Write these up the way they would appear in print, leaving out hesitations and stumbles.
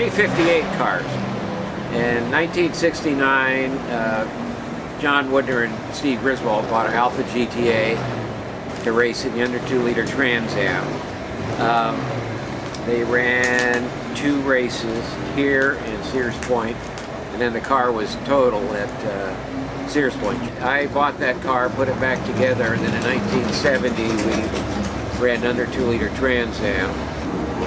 358 cars. In 1969, John Woodner and Steve Griswold bought an Alpha GTA to race in the under 2-liter Trans Am. They ran 2 races here in Sears Point, and then the car was total at Sears Point. I bought that car, put it back together, and then in 1970 we ran an under 2-liter Trans Am.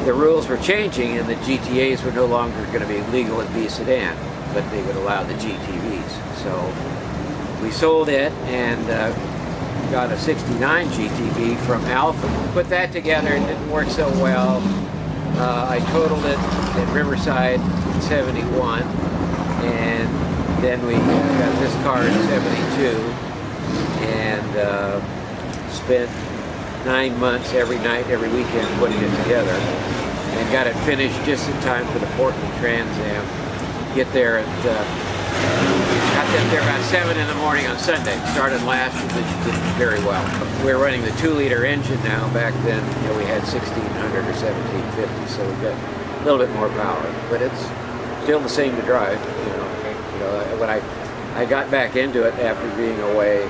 The rules were changing, and the GTAs were no longer going to be legal at B Sedan, but they would allow the GTVs. So we sold it and got a 69 GTV from Alpha. Put that together, it didn't work so well. I totaled it at Riverside in 71, and then we got this car in 72, and spent 9 months every night, every weekend putting it together, and got it finished just in time for the Portland Trans Am. Get there at, got there about 7 in the morning on Sunday. Started last, which did very well. We're running the 2-liter engine now. Back then, you know, we had 1600 or 1750, so we've got a little bit more power, but it's still the same to drive. You know, when I got back into it after being away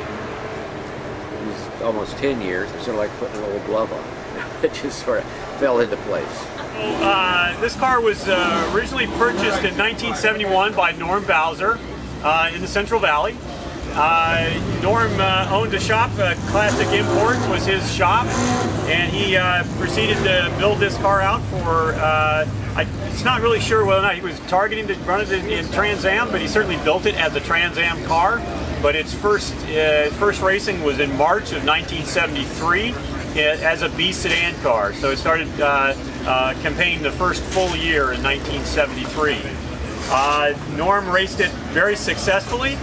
almost 10 years, it's sort of like putting a little glove on. It just sort of fell into place. This car was originally purchased in 1971 by Norm Bowser in the Central Valley. Norm owned a shop, Classic Imports was his shop, and he proceeded to build this car out for, it's not really sure whether or not he was targeting to run it in Trans Am, but he certainly built it as a Trans Am car. But its first racing was in March of 1973 as a B Sedan car. So it started campaigning the first full year in 1973. Norm raced it very successly,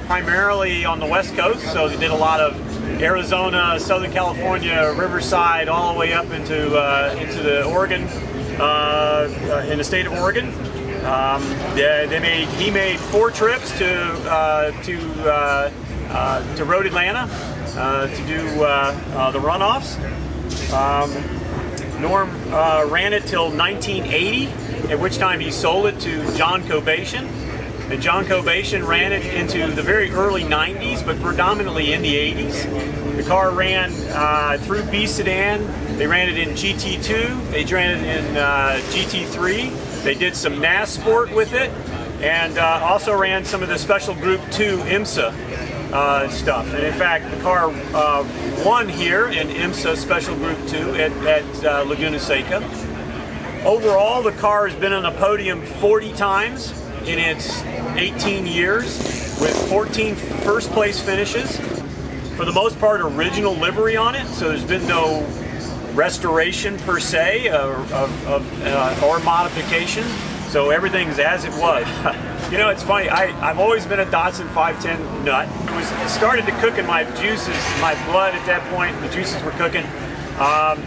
primarily on the West Coast. So they did a lot of Arizona, Southern California, Riverside, all the way up into the Oregon, in the state of Oregon. He made 4 trips to Road Atlanta to do the runoffs. Norm ran it till 1980, at which time he sold it to John Cobation. And John Cobation ran it into the very early 90s, but predominantly in the 80s. The car ran through B Sedan. They ran it in GT2. They ran it in GT3. They did some NAS Sport with it, and also ran some of the Special Group 2 IMSA stuff. And in fact, the car won here in IMSA Special Group 2 at Laguna Seca. Overall, the car has been on the podium 40 times in its 18 years, with 14 first place finishes. For the most part, original livery on it, so there's been no restoration per se or modification, so everything's as it was. You know, it's funny, I've always been a Datsun 510 nut. It started to cook in my juices, my blood at that point. The juices were cooking, and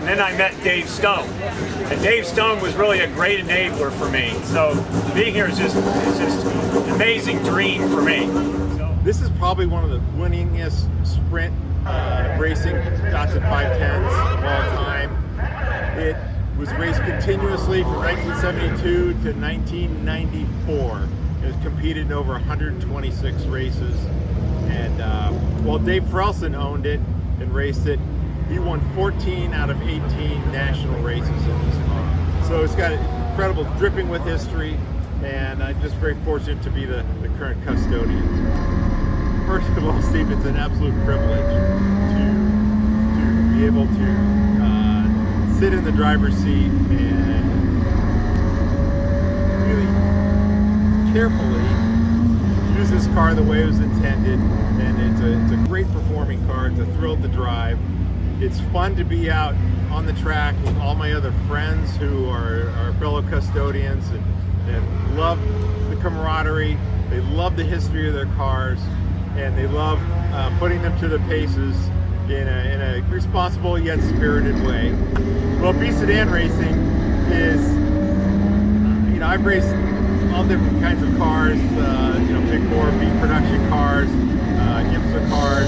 then I met Dave Stone, and Dave Stone was really a great enabler for me. So being here is just an amazing dream for me. This is probably one of the winningest sprint racing Datsun 510s of all time. It was raced continuously from 1972 to 1994. It was competed in over 126 races. And while Dave Frelson owned it and raced it, he won 14 out of 18 national races in this car. So it's got incredible dripping with history, and I'm just very fortunate to be the current custodian. First of all, Steve, it's an absolute privilege to be able to sit in the driver's seat and really carefully use this car the way it was intended. And it's a great performing car. It's a thrill to drive. It's fun to be out on the track with all my other friends who are our fellow custodians and love the camaraderie. They love the history of their cars, and they love putting them to the paces in a responsible yet spirited way. Well, B Sedan racing is, you know, I've raced all different kinds of cars, you know, big bore, B production cars, IMSA cars,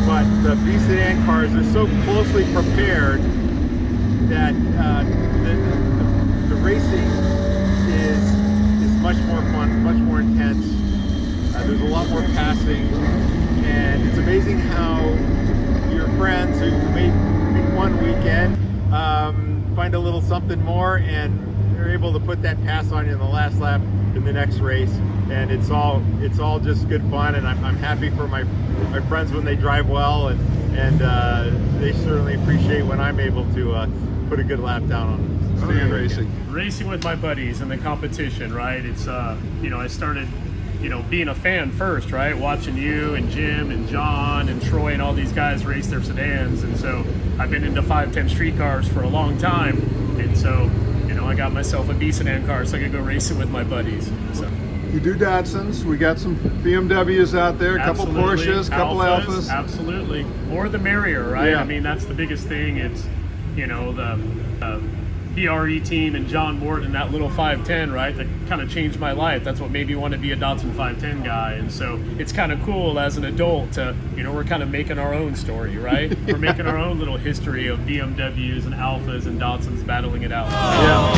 but the B Sedan cars are so closely prepared that the racing is much more fun, much more intense. There's a lot more passing, and it's amazing how your friends who may meet one weekend find a little something more, and they're able to put that pass on you in the last lap in the next race, and it's all just good fun. And I'm happy for my friends when they drive well, and they certainly appreciate when I'm able to put a good lap down on them. Stand racing. Racing with my buddies in the competition, right? It's I started being a fan first, right? Watching you and Jim and John and Troy and all these guys race their sedans, and so I've been into 510 street cars for a long time, and so I got myself a B sedan car so I could go racing with my buddies. So You do Datsuns. We got some BMWs out there, a couple absolutely. Porsches, couple Alphas. Absolutely, more the merrier, right? Yeah. I mean, that's the biggest thing. It's the PRE team and John Morton, that little 510, right? That kind of changed my life. That's what made me want to be a Datsun 510 guy. And so it's kind of cool as an adult to, we're kind of making our own story, right? We're making our own little history of BMWs and Alphas and Datsuns battling it out. Yeah.